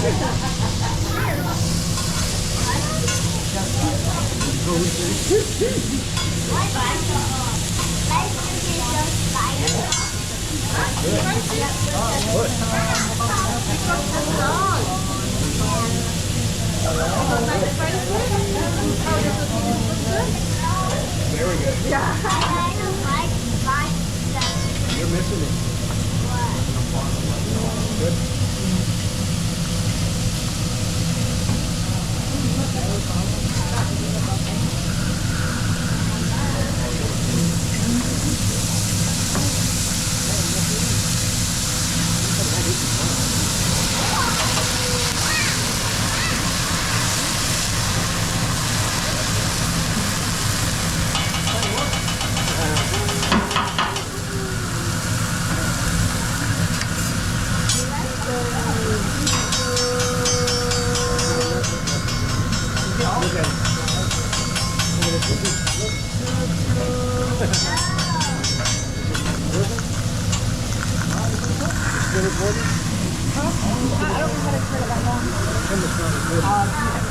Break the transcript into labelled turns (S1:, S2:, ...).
S1: There we go.
S2: Yeah.
S1: You're missing it. Good. Look at it.
S2: I don't know how to turn it back on.